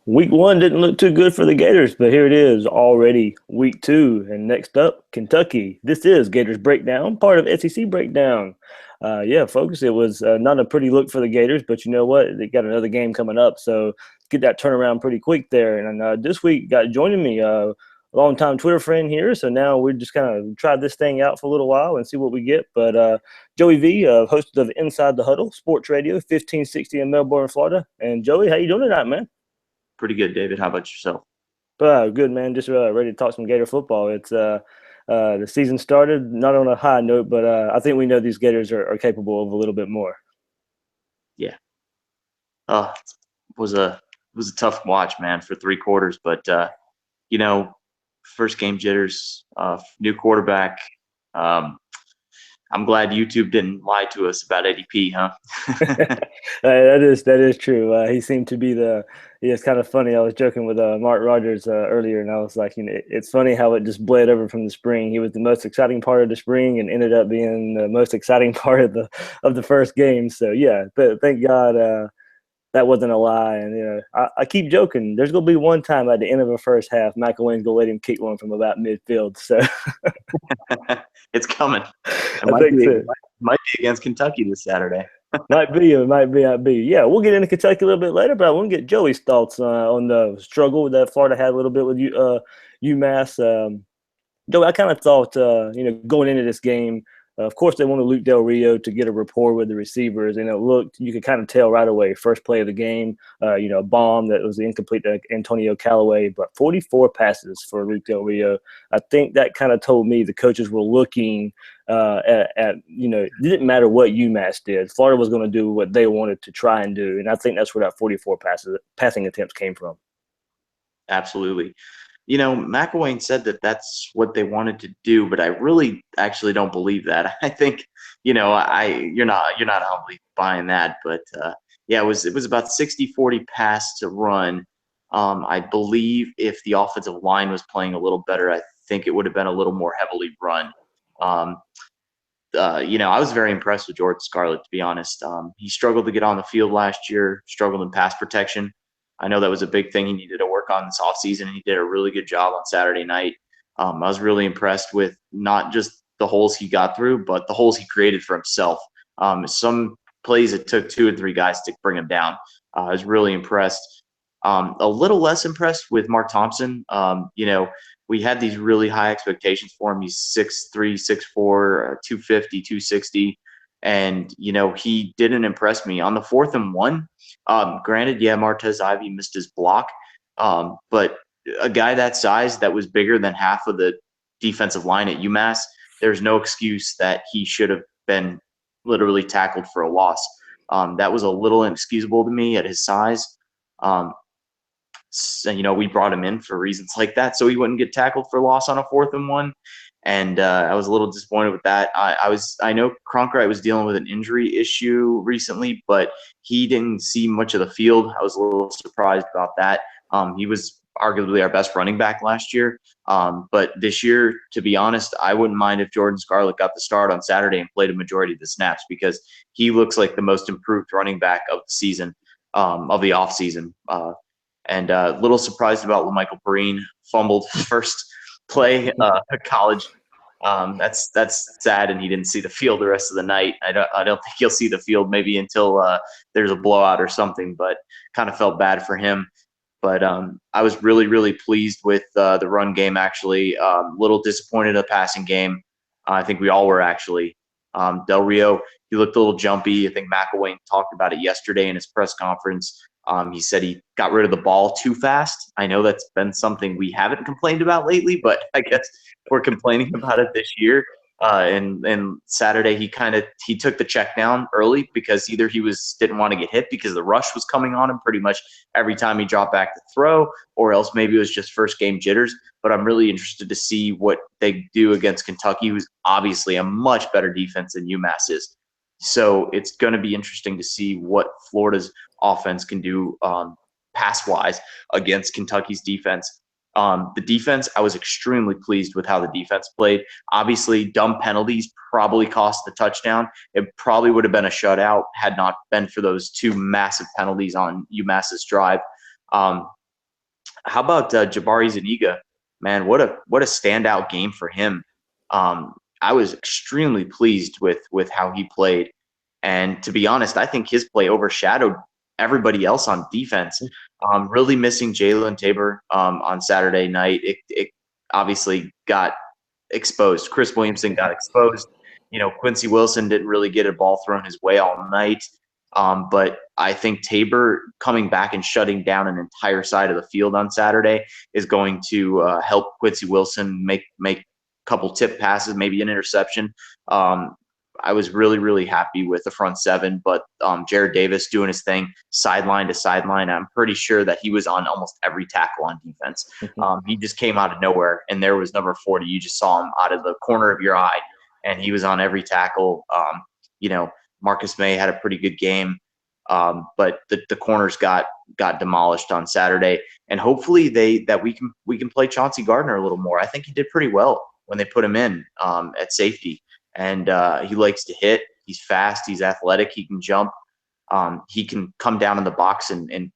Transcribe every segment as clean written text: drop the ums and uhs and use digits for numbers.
Week one didn't look too good for the Gators, but here it is already week two. And next up, Kentucky. This is Gators Breakdown, part of SEC Breakdown. Yeah, folks, it was not a pretty look for the Gators, but you know what? They got another game coming up, so get that turnaround pretty quick there. And this week, got joining me, a longtime Twitter friend here. So now we're just kind of try this thing out for a little while and see what we get. But Joey V, host of Inside the Huddle, Sports Radio, 1560 in Melbourne, Florida. And Joey, how you doing tonight, man? Pretty good, David. How about yourself? Good, man. Just ready to talk some Gator football. It's the season started not on a high note, but I think we know these Gators are capable of a little bit more. Yeah. It was a tough watch, man, for 3 quarters. But you know, first game jitters, new quarterback. I'm glad YouTube didn't lie to us about Eddie P, huh? That is true. He seemed to be the. Yeah, it's kind of funny. I was joking with Mark Rogers earlier, and I was like, it's funny how it just bled over from the spring. He was the most exciting part of the spring, and ended up being the most exciting part of the first game. So yeah, but thank God that wasn't a lie. And I keep joking. There's gonna be one time at the end of the first half, McElwain's gonna let him kick one from about midfield. So It's coming. It I might think be, so. might be against Kentucky this Saturday. Might be, it might be, might be. Yeah, we'll get into Kentucky a little bit later, but I want to get Joey's thoughts on the struggle that Florida had a little bit with UMass. Joey, I kind of thought, going into this game, of course, they wanted Luke Del Rio to get a rapport with the receivers, and it looked, you could kind of tell right away, first play of the game, a bomb that was incomplete to Antonio Callaway, but 44 passes for Luke Del Rio. I think that kind of told me the coaches were looking it didn't matter what UMass did. Florida was going to do what they wanted to try and do, and I think that's where that 44 passing attempts came from. Absolutely. McElwain said that that's what they wanted to do, but I really actually don't believe that. I think, you're not humbly buying that, but yeah, it was about 60-40 pass to run. I believe if the offensive line was playing a little better, I think it would have been a little more heavily run. Um, I was very impressed with Jordan Scarlett, to be honest. He struggled to get on the field last year, struggled in pass protection. I know that was a big thing he needed to work on this offseason, and he did a really good job on Saturday night. I was really impressed with not just the holes he got through, but the holes he created for himself. Some plays it took 2 or 3 guys to bring him down. I was really impressed. A little less impressed with Mark Thompson. We had these really high expectations for him. He's 6'3", 6'4", 250, 260. And, he didn't impress me. On the 4th and 1, granted, yeah, Martez Ivy missed his block. But a guy that size that was bigger than half of the defensive line at UMass, there's no excuse that he should have been literally tackled for a loss. That was a little inexcusable to me at his size. So, we brought him in for reasons like that, so he wouldn't get tackled for loss on a 4th and 1. And I was a little disappointed with that. I know Cronkite was dealing with an injury issue recently, but he didn't see much of the field. I was a little surprised about that. He was arguably our best running back last year. But this year, to be honest, I wouldn't mind if Jordan Scarlett got the start on Saturday and played a majority of the snaps, because he looks like the most improved running back of the season, of the offseason. And a little surprised about LaMichael Perrine fumbled first play at college. That's sad, and he didn't see the field the rest of the night. I don't think he'll see the field maybe until there's a blowout or something. But kind of felt bad for him. But I was really, really pleased with the run game. Actually, little disappointed in the passing game. I think we all were, actually. Del Rio, he looked a little jumpy. I think McElwain talked about it yesterday in his press conference. He said he got rid of the ball too fast. I know that's been something we haven't complained about lately, but I guess we're complaining about it this year. And Saturday, he took the check down early, because either he didn't want to get hit because the rush was coming on him pretty much every time he dropped back to throw, or else maybe it was just first game jitters. But I'm really interested to see what they do against Kentucky, who's obviously a much better defense than UMass is. So it's going to be interesting to see what Florida's offense can do pass-wise against Kentucky's defense. The defense, I was extremely pleased with how the defense played. Obviously, dumb penalties probably cost the touchdown. It probably would have been a shutout had not been for those 2 massive penalties on UMass's drive. How about Jabari Zuniga? Man, what a standout game for him. I was extremely pleased with how he played, and to be honest, I think his play overshadowed everybody else on defense. Really missing Jalen Tabor on Saturday night. It obviously got exposed. Chris Williamson got exposed. Quincy Wilson didn't really get a ball thrown his way all night. But I think Tabor coming back and shutting down an entire side of the field on Saturday is going to help Quincy Wilson make a couple tip passes, maybe an interception. I was really, really happy with the front seven, but Jared Davis doing his thing sideline to sideline. I'm pretty sure that he was on almost every tackle on defense. He just came out of nowhere, and there was number 40. You just saw him out of the corner of your eye, and he was on every tackle. Marcus May had a pretty good game, but the corners got demolished on Saturday, and hopefully we can play Chauncey Gardner a little more. I think he did pretty well when they put him in at safety, and he likes to hit. He's fast. He's athletic. He can jump. He can come down in the box and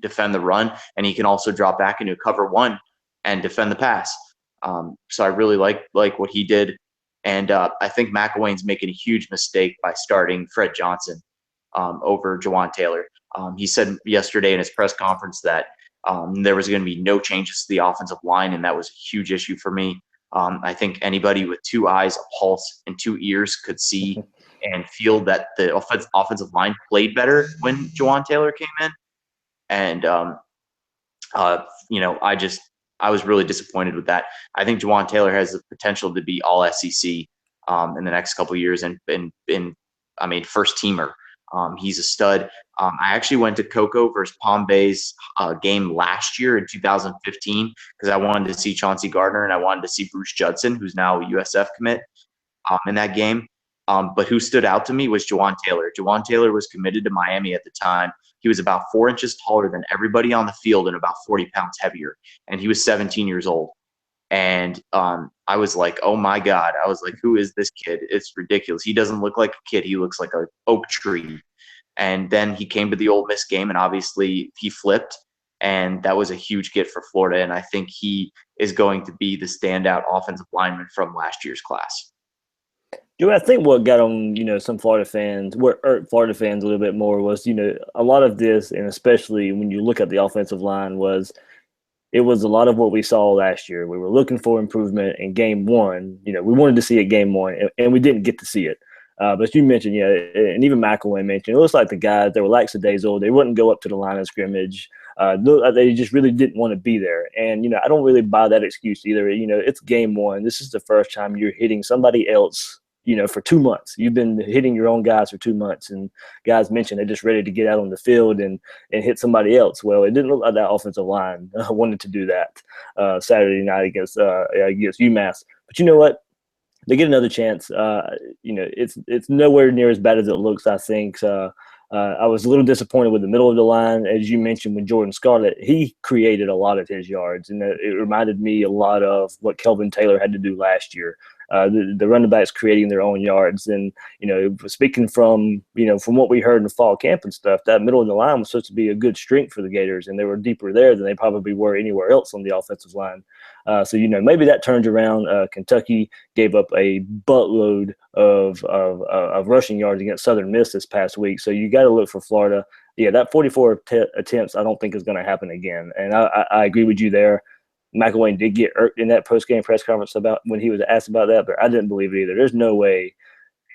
defend the run, and he can also drop back into cover one and defend the pass. So I really like what he did. And I think McElwain's making a huge mistake by starting Fred Johnson over Jawan Taylor. He said yesterday in his press conference that there was going to be no changes to the offensive line, and that was a huge issue for me. I think anybody with two eyes, a pulse, and two ears could see and feel that the offensive line played better when Jawan Taylor came in. And I was really disappointed with that. I think Jawan Taylor has the potential to be all SEC in the next couple of years, and first teamer. He's a stud. I actually went to Cocoa versus Palm Bay's game last year in 2015 because I wanted to see Chauncey Gardner and I wanted to see Bruce Judson, who's now a USF commit, in that game. But who stood out to me was Jawan Taylor. Jawan Taylor was committed to Miami at the time. He was about 4 inches taller than everybody on the field and about 40 pounds heavier. And he was 17 years old. And I was like, oh, my God. I was like, who is this kid? It's ridiculous. He doesn't look like a kid. He looks like an oak tree. And then he came to the Ole Miss game, and obviously he flipped. And that was a huge get for Florida. And I think he is going to be the standout offensive lineman from last year's class. I think what got on, some Florida fans, what irked Florida fans a little bit more was, a lot of this, and especially when you look at the offensive line, it was a lot of what we saw last year. We were looking for improvement in game one. We wanted to see it game one, and we didn't get to see it. But you mentioned, and even McElwain mentioned, it looks like the guys, they were lackadaisical. They wouldn't go up to the line of scrimmage. They just really didn't want to be there. And, I don't really buy that excuse either. It's game one. This is the first time you're hitting somebody else, for 2 months. You've been hitting your own guys for 2 months, and guys mentioned they're just ready to get out on the field and hit somebody else. Well, it didn't look like that offensive line wanted to do that Saturday night against UMass. But you know what? They get another chance. It's nowhere near as bad as it looks, I think. I was a little disappointed with the middle of the line. As you mentioned, with Jordan Scarlett, he created a lot of his yards, and it reminded me a lot of what Kelvin Taylor had to do last year. The running backs creating their own yards. And, speaking from what we heard in the fall camp and stuff, that middle of the line was supposed to be a good strength for the Gators, and they were deeper there than they probably were anywhere else on the offensive line. So maybe that turns around. Kentucky gave up a buttload of rushing yards against Southern Miss this past week. So you got to look for Florida. Yeah, that 44 attempts I don't think is going to happen again. And I agree with you there. McElwain did get irked in that post-game press conference about when he was asked about that, but I didn't believe it either. There's no way.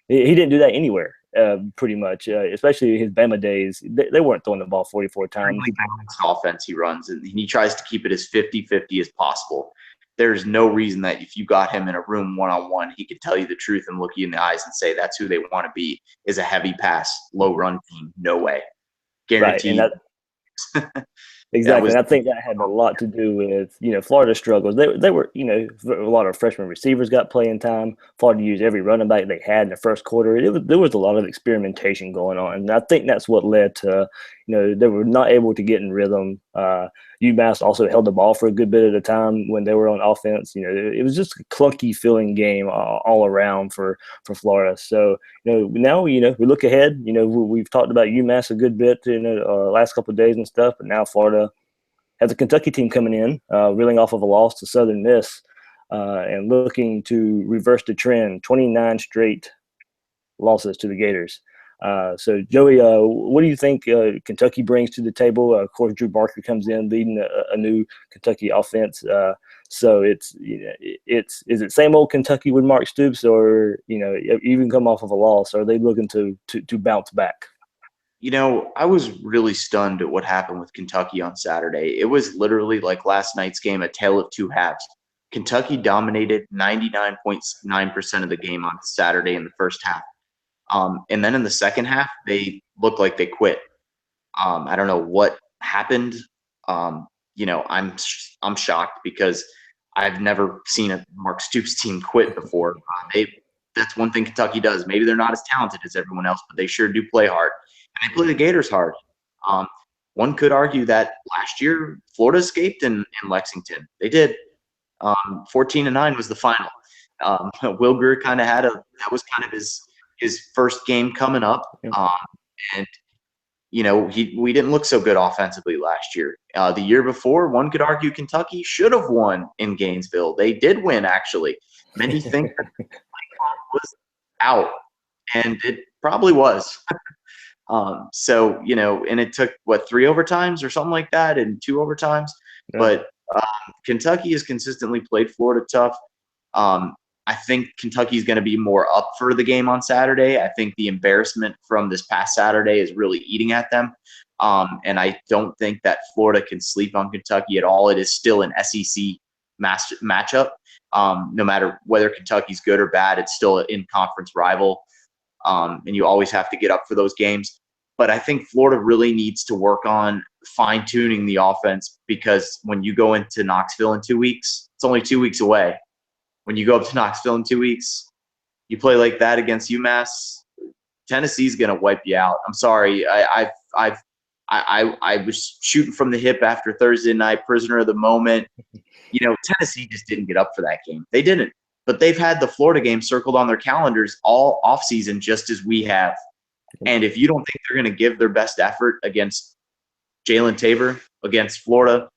He didn't do that anywhere, pretty much, especially his Bama days. They weren't throwing the ball 44 times. Really balanced offense he runs, and he tries to keep it as 50-50 as possible. There's no reason that if you got him in a room one-on-one, he could tell you the truth and look you in the eyes and say that's who they want to be, is a heavy pass, low run team. No way. Guaranteed. Right, exactly. And I think that had a lot to do with, Florida's struggles. They were, a lot of freshman receivers got playing time. Florida used every running back they had in the first quarter. There was a lot of experimentation going on. And I think that's what led to, they were not able to get in rhythm. UMass also held the ball for a good bit of the time when they were on offense. It was just a clunky feeling game all around for Florida. So, now, we look ahead. We've talked about UMass a good bit in the last couple of days and stuff, but now Florida, has a Kentucky team coming in, reeling off of a loss to Southern Miss, and looking to reverse the trend, 29 straight losses to the Gators. So, Joey, what do you think Kentucky brings to the table? Of course, Drew Barker comes in leading a new Kentucky offense. So it's is it same old Kentucky with Mark Stoops, or even come off of a loss? Or are they looking to bounce back? I was really stunned at what happened with Kentucky on Saturday. It was literally like last night's game, a tale of two halves. Kentucky dominated 99.9% of the game on Saturday in the first half. And then in the second half, they looked like they quit. I don't know what happened. I'm shocked because I've never seen a Mark Stoops team quit before. That's one thing Kentucky does. Maybe they're not as talented as everyone else, but they sure do play hard, and they play the Gators hard. Um, One could argue that last year Florida escaped in Lexington. They did. 14-9 was the final. Will Greer kind of that was kind of his first game coming up, and we didn't look so good offensively last year. The year before, one could argue Kentucky should have won in Gainesville. They did win, actually. Many think that the was out, and it probably was. And it took, 3 overtimes or something like that, and 2 overtimes. Yeah. But Kentucky has consistently played Florida tough. I think Kentucky is going to be more up for the game on Saturday. I think the embarrassment from this past Saturday is really eating at them. And I don't think that Florida can sleep on Kentucky at all. It is still an SEC matchup. No matter whether Kentucky's good or bad, it's still an in-conference rival. And you always have to get up for those games. But I think Florida really needs to work on fine-tuning the offense, because when you go into Knoxville in 2 weeks, it's only 2 weeks away. When you go up to Knoxville in 2 weeks, you play like that against UMass, Tennessee's going to wipe you out. I'm sorry. I was shooting from the hip after Thursday night, prisoner of the moment. Tennessee just didn't get up for that game. They didn't. But they've had the Florida game circled on their calendars all offseason, just as we have. And if you don't think they're going to give their best effort against Jalen Tabor, against Florida,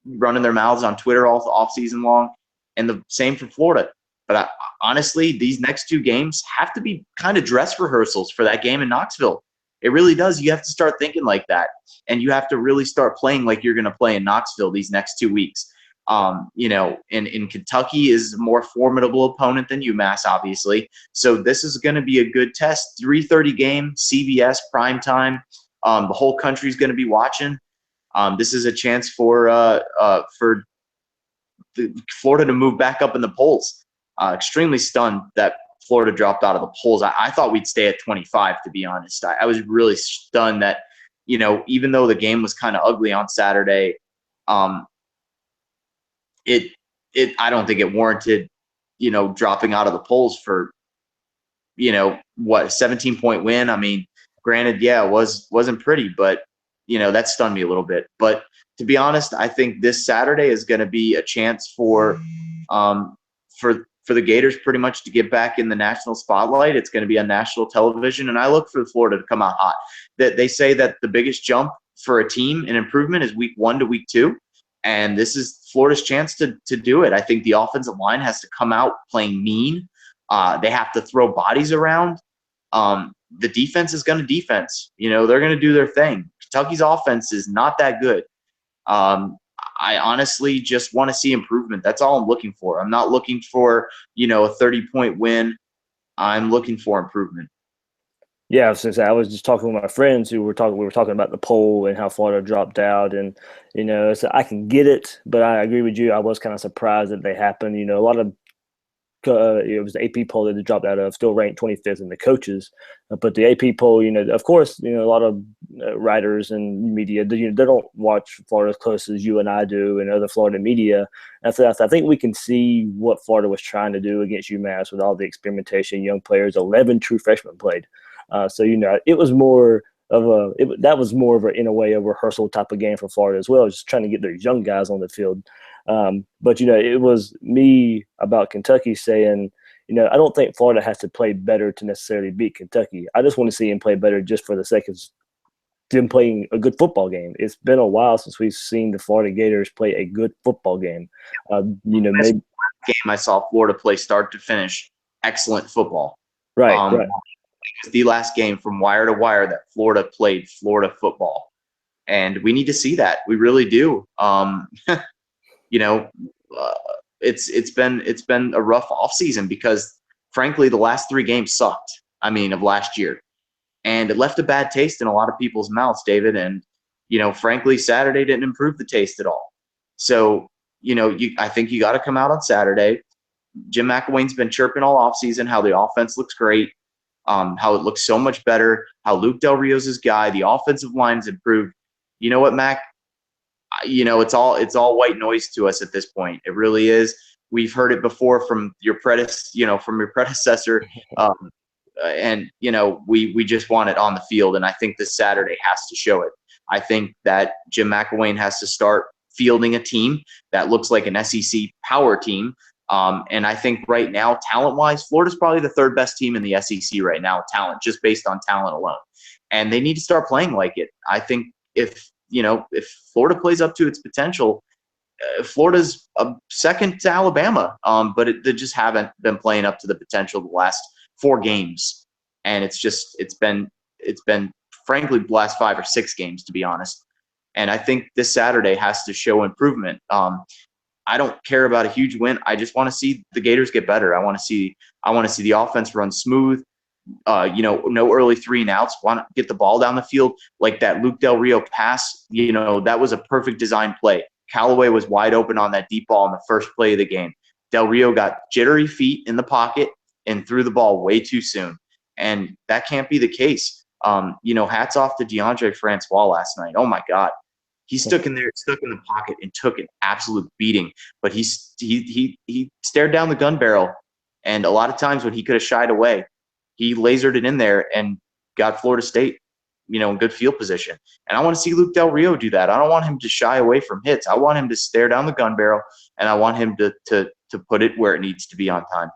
running their mouths on Twitter all offseason long, and the same for Florida. But honestly, these next 2 games have to be kind of dress rehearsals for that game in Knoxville. It really does. You have to start thinking like that. And you have to really start playing like you're going to play in Knoxville these next 2 weeks. In Kentucky is a more formidable opponent than UMass, obviously. So this is going to be a good test. 3:30 game, CBS primetime. The whole country's going to be watching. This is a chance for Florida to move back up in the polls. Extremely stunned that Florida dropped out of the polls. I thought we'd stay at 25, to be honest. I was really stunned that, even though the game was kind of ugly on Saturday, I don't think it warranted, dropping out of the polls for, a 17-point win. I mean, granted, yeah, it wasn't pretty, but that stunned me a little bit. But to be honest, I think this Saturday is going to be a chance for the Gators pretty much to get back in the national spotlight. It's going to be on national television, and I look for Florida to come out hot. That they say that the biggest jump for a team in improvement is week 1 to week 2, and this is Florida's chance to do it. I think the offensive line has to come out playing mean. They have to throw bodies around. The defense is going to defense. They're going to do their thing. Kentucky's offense is not that good. I honestly just want to see improvement. That's all I'm looking for. I'm not looking for, a 30-point win. I'm looking for improvement. Yeah, since I was just talking with my friends we were talking about the poll and how Florida dropped out, and so I can get it, but I agree with you. I was kind of surprised that they happened. A lot of it was the AP poll that they dropped out of, still ranked 25th in the coaches. But the AP poll, of course, a lot of writers and media, they don't watch Florida as close as you and I do and other Florida media. And so I think we can see what Florida was trying to do against UMass with all the experimentation, young players. 11 true freshmen played. So it was more of in a way a rehearsal type of game for Florida as well, just trying to get their young guys on the field. But it was me about Kentucky saying, I don't think Florida has to play better to necessarily beat Kentucky. I just want to see him play better just for the sake of them playing a good football game. It's been a while since we've seen the Florida Gators play a good football game. Maybe Game I saw Florida play start to finish excellent football. right, It right. was the last game from wire to wire that Florida played Florida football, and we need to see that. We really do. You know, uh, it's been a rough offseason because frankly the last 3 games sucked. I mean, of last year, and it left a bad taste in a lot of people's mouths, David. And frankly, Saturday didn't improve the taste at all. So I think you got to come out on Saturday. Jim McElwain's been chirping all offseason how the offense looks great, how it looks so much better, how Luke Del Rio's his guy, the offensive line's improved. You know what, Mac? It's all white noise to us at this point. It really is. We've heard it before from your predecessor, and we just want it on the field. And I think this Saturday has to show it. I think that Jim McElwain has to start fielding a team that looks like an SEC power team. And I think right now, talent-wise, Florida's probably the third best team in the SEC right now, talent, just based on talent alone. And they need to start playing like it. I think if Florida plays up to its potential, Florida's second to Alabama, but they just haven't been playing up to the potential the last 4 games. And it's been frankly the last 5 or 6 games, to be honest. And I think this Saturday has to show improvement. I don't care about a huge win. I just want to see the Gators get better. I want to see the offense run smooth. No early 3 and outs. Want to get the ball down the field like that Luke Del Rio pass. That was a perfect design play. Callaway was wide open on that deep ball in the first play of the game. Del Rio got jittery feet in the pocket and threw the ball way too soon, and that can't be the case. Hats off to DeAndre Francois last night. Oh my God. He stuck in the pocket and took an absolute beating. But he stared down the gun barrel, and a lot of times when he could have shied away, he lasered it in there and got Florida State, in good field position. And I want to see Luke Del Rio do that. I don't want him to shy away from hits. I want him to stare down the gun barrel, and I want him to put it where it needs to be on time.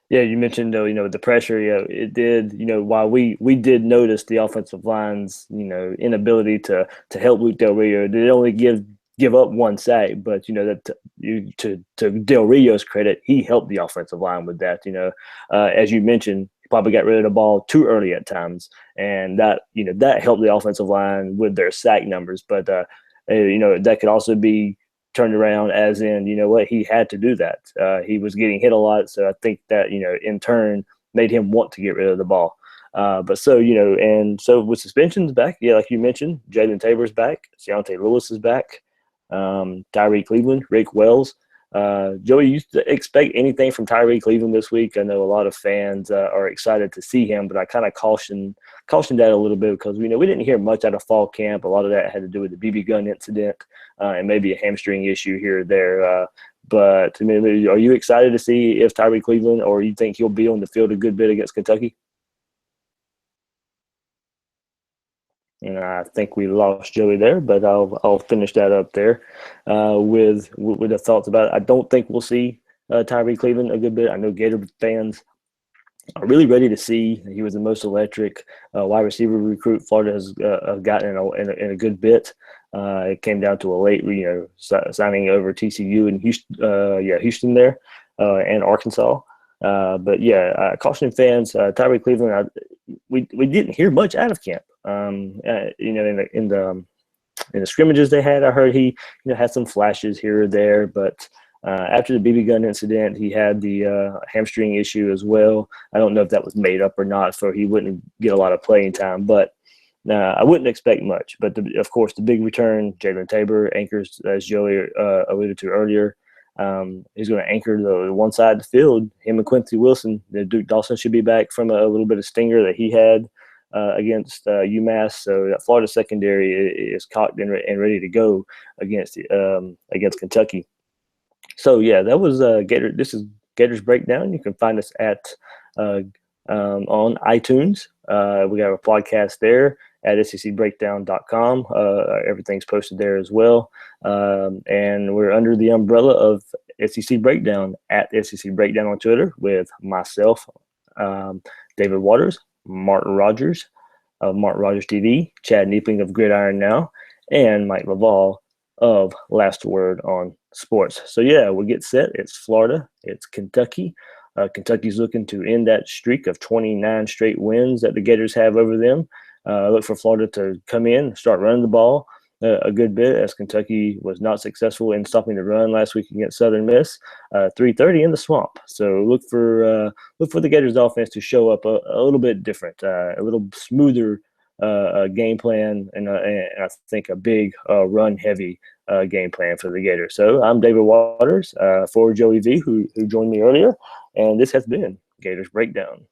Yeah, you mentioned the pressure. Yeah, it did. While we did notice the offensive line's inability to help Luke Del Rio, they only give up 1 sack. But to Del Rio's credit, he helped the offensive line with that. As you mentioned, he probably got rid of the ball too early at times, and that helped the offensive line with their sack numbers. But that could also be turned around as in, he had to do that. He was getting hit a lot. So I think that, in turn made him want to get rid of the ball. And so with suspensions back, yeah, like you mentioned, Jalen Tabor's back, Deontay Lewis is back, Tyree Cleveland, Rick Wells. Joey, you expect anything from Tyree Cleveland this week? I know a lot of fans are excited to see him, but I kind of cautioned that a little bit because we didn't hear much out of fall camp. A lot of that had to do with the BB gun incident and maybe a hamstring issue here or there. But are you excited to see if Tyree Cleveland, or you think he'll be on the field a good bit against Kentucky? And I think we lost Joey there, but I'll finish that up there with the thoughts about it. I don't think we'll see Tyree Cleveland a good bit. I know Gator fans are really ready to see. He was the most electric wide receiver recruit Florida has gotten in a good bit. It came down to a late, signing over TCU and Houston there, and Arkansas. But yeah, cautioning fans, Tyree Cleveland. We didn't hear much out of camp. In the scrimmages they had, I heard he had some flashes here or there, but after the BB gun incident, he had the hamstring issue as well. I don't know if that was made up or not, so he wouldn't get a lot of playing time, but I wouldn't expect much. But of course, the big return, Jalen Tabor anchors, as Joey alluded to earlier. He's going to anchor the one side of the field. Him and Quincy Wilson. Duke Dawson should be back from a little bit of stinger that he had against UMass. So that Florida secondary is cocked and ready to go against Kentucky. So yeah, that was Gator. This is Gators Breakdown. You can find us at on iTunes. We got a podcast there at secbreakdown.com. Everything's posted there as well. And we're under the umbrella of SEC Breakdown at SEC Breakdown on Twitter with myself, David Waters, Martin Rogers, of Martin Rogers TV, Chad Neepling of Gridiron Now, and Mike Laval of Last Word on Sports. So yeah, we get set. It's Florida. It's Kentucky. Kentucky's looking to end that streak of 29 straight wins that the Gators have over them. Look for Florida to come in, start running the ball a good bit, as Kentucky was not successful in stopping the run last week against Southern Miss. 3:30 in the Swamp. So look for the Gators offense to show up a little bit different, a little smoother game plan, and I think a big run heavy game plan for the Gators. So I'm David Waters for Joey V, who joined me earlier, and this has been Gators Breakdown.